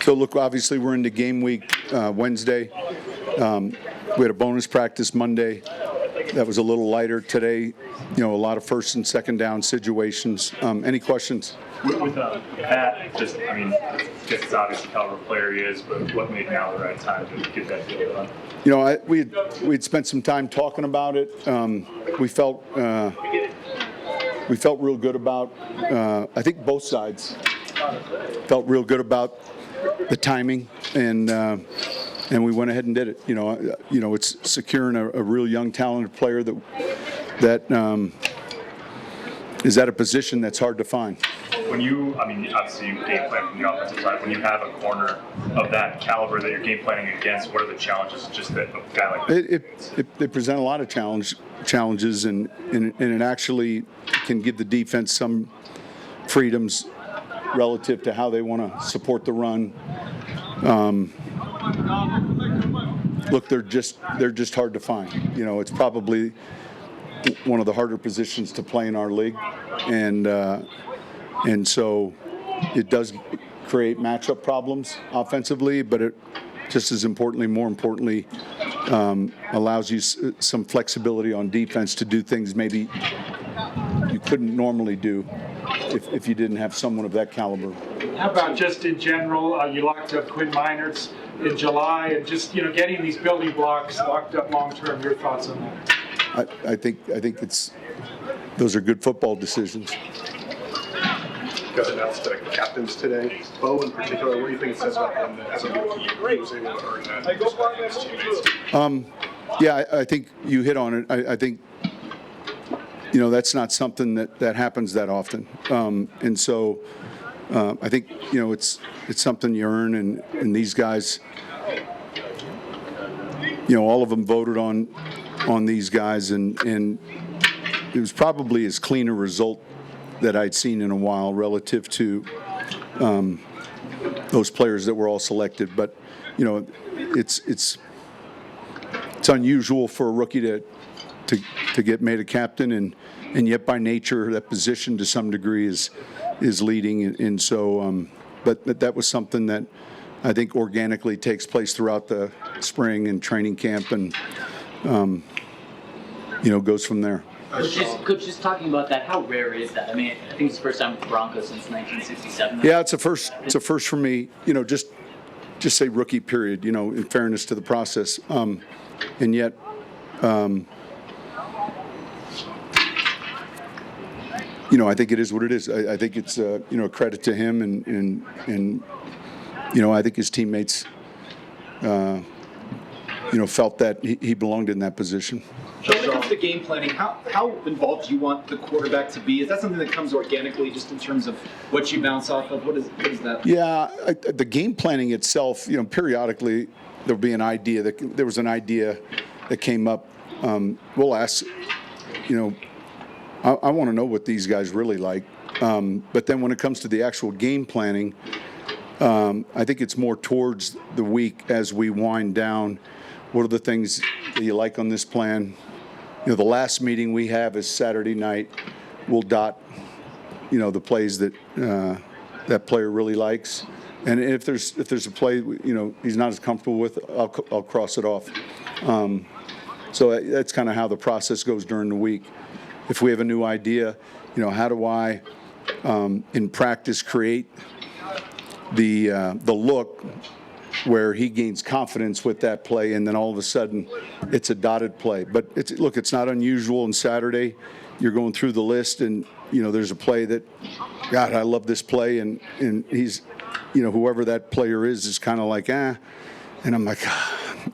So, look, obviously we're into game week Wednesday. We had a bonus practice Monday. That was a little lighter today. A lot of first and second down situations. Any questions? With Pat, just, it's obviously the caliber player he is, but what made now the right time to get that deal done? We'd spent some time talking about it. We felt real good about. I think both sides felt real good about the timing, and we went ahead and did it. It's securing a real young, talented player that is at a position that's hard to find. When you, obviously you game plan from the offensive side. When you have a corner of that caliber that you're game planning against, what are the challenges? Just that a guy like that? They present a lot of challenges, and it actually can give the defense some freedoms relative to how they want to support the run. Look, they're just hard to find. It's probably one of the harder positions to play in our league, and so it does create matchup problems offensively, but it just as importantly, more importantly, allows you some flexibility on defense to do things maybe you couldn't normally do if you didn't have someone of that caliber. How about just in general, you locked up Quinn Meinerz in July, and just getting these building blocks locked up long term. Your thoughts on that? I think those are good football decisions. You guys announced the captains today. Bo in particular, what do you think it says about him that as a rookie he was able to earn that respect from his teammates? Yeah, I think you hit on it. I think that's not something that happens that often, and so I think it's something you earn, and these guys, all of them voted on these guys, and it was probably as clean a result that I'd seen in a while relative to those players that were all selected. But it's unusual for a rookie to get made a captain, and yet by nature that position to some degree is leading, and so but that was something that I think organically takes place throughout the spring and training camp, and goes from there. Coach, just talking about that, how rare is that? I think it's the first time with the Broncos since 1967. Yeah, it's a first. It's a first for me. Just say rookie period. In fairness to the process, and yet, I think it is what it is. I think it's a credit to him, and I think his teammates felt that he belonged in that position. When it comes to game planning, how involved do you want the quarterback to be? Is that something that comes organically, just in terms of what you bounce off of? What is that? Yeah, the game planning itself, periodically there'll be an idea there was an idea that came up. We'll ask, I want to know what these guys really like. But then when it comes to the actual game planning, I think it's more towards the week as we wind down. What are the things that you like on this plan? The last meeting we have is Saturday night. We'll dot, the plays that that player really likes, and if there's a play, he's not as comfortable with, I'll cross it off. So that's kind of how the process goes during the week. If we have a new idea, how do I, in practice, create the look where he gains confidence with that play, and then all of a sudden it's a dotted play. But it's not unusual on Saturday. You're going through the list, and there's a play that, God, I love this play, and he's, whoever that player is kind of like, and I'm like,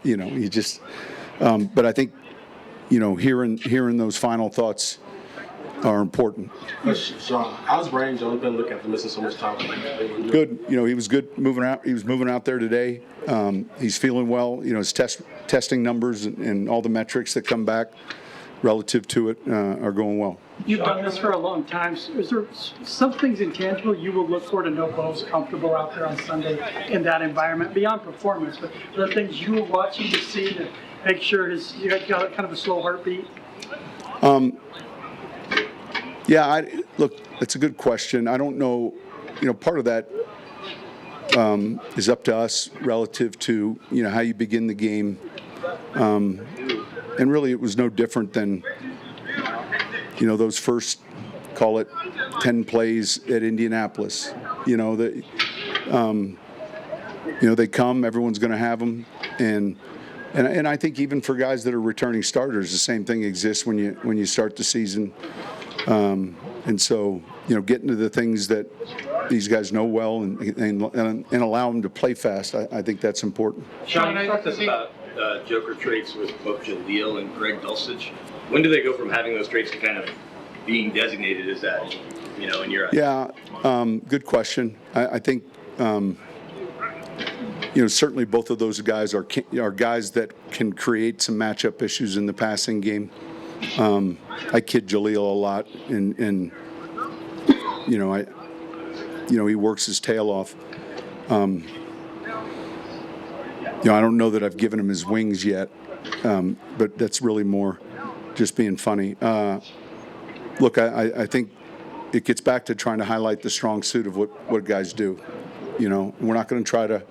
you just. But I think, hearing those final thoughts are important. Sean, how's Brain's only been looking at the missing so much time? Good. He was good moving out. He was moving out there today. He's feeling well. His testing numbers and all the metrics that come back relative to it are going well. You've done this for a long time. Is there some things intangible you will look for to know Bo's comfortable out there on Sunday in that environment, beyond performance, but are there things you were watching to see to make sure you got kind of a slow heartbeat? Yeah, look, that's a good question. I don't know. Part of that is up to us relative to, how you begin the game. And really, it was no different than, those first, call it 10 plays at Indianapolis. They come, everyone's going to have them. And I think even for guys that are returning starters, the same thing exists when you start the season. And so, getting to the things that these guys know well and allow them to play fast, I think that's important. Sean, you talked to us about Joker traits with both Jaleel and Greg Dulcich. When do they go from having those traits to kind of being designated as that, in your eyes? Yeah, good question. I think, certainly both of those guys are guys that can create some matchup issues in the passing game. I kid Jaleel a lot, and he works his tail off. I don't know that I've given him his wings yet, but that's really more just being funny. Look, I think it gets back to trying to highlight the strong suit of what guys do. We're not going to try to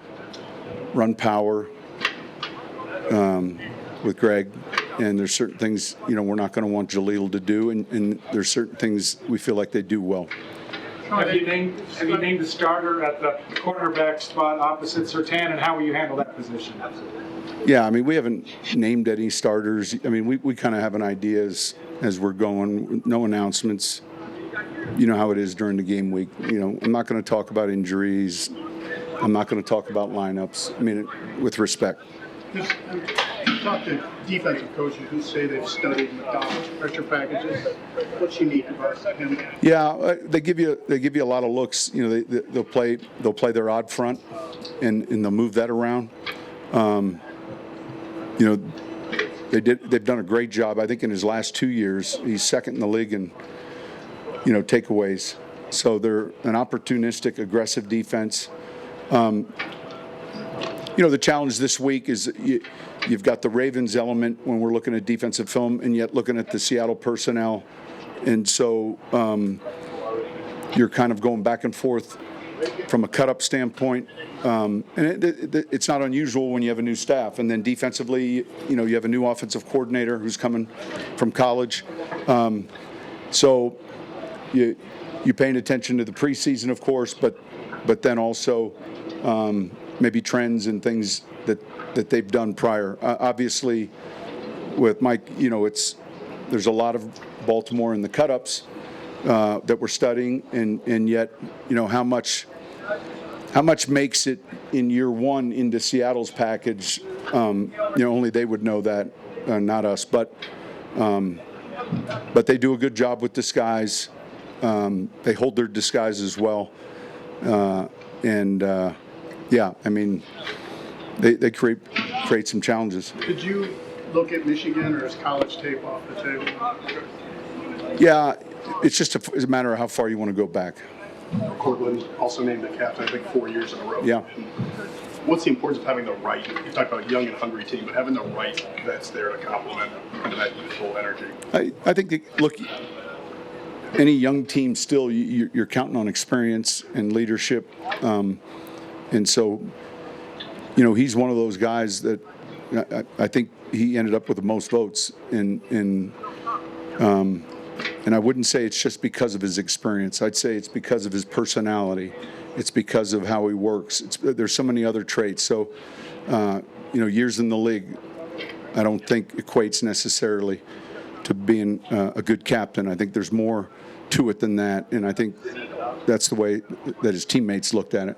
run power with Greg, and there's certain things, we're not going to want Jaleel to do, and there's certain things we feel like they do well. Have you named the starter at the cornerback spot opposite Surtain, and how will you handle that position? Yeah, we haven't named any starters. We kind of have an idea as we're going. No announcements. You know how it is during the game week. I'm not going to talk about injuries. I'm not going to talk about lineups. With respect. You talk to defensive coaches who say they've studied McDonald's pressure packages. What's unique about him? Yeah, they give you a lot of looks. They'll play their odd front, and they'll move that around. They've done a great job. I think in his last 2 years, he's second in the league in takeaways. So they're an opportunistic, aggressive defense. The challenge this week is you've got the Ravens element when we're looking at defensive film, and yet looking at the Seattle personnel. And so you're kind of going back and forth from a cut-up standpoint. And it's not unusual when you have a new staff. And then defensively, you have a new offensive coordinator who's coming from college. So you're paying attention to the preseason, of course, but then also maybe trends and things that they've done prior. Obviously, with Mike, there's a lot of Baltimore in the cut-ups that we're studying, and yet, how much makes it in year one into Seattle's package, only they would know that, not us. But they do a good job with disguise. They hold their disguise as well. They create some challenges. Did you look at Michigan, or is college tape off the table? Yeah, it's just a matter of how far you want to go back. Cortland also named the captain, I think, 4 years in a row. Yeah. What's the importance of having the right, you talk about a young and hungry team, but having the right that's there to complement that youthful energy? I think, look, any young team still, you're counting on experience and leadership. And so, he's one of those guys that I think he ended up with the most votes. And I wouldn't say it's just because of his experience. I'd say it's because of his personality. It's because of how he works. There's so many other traits. So, years in the league, I don't think equates necessarily to being a good captain. I think there's more to it than that, and I think that's the way that his teammates looked at it.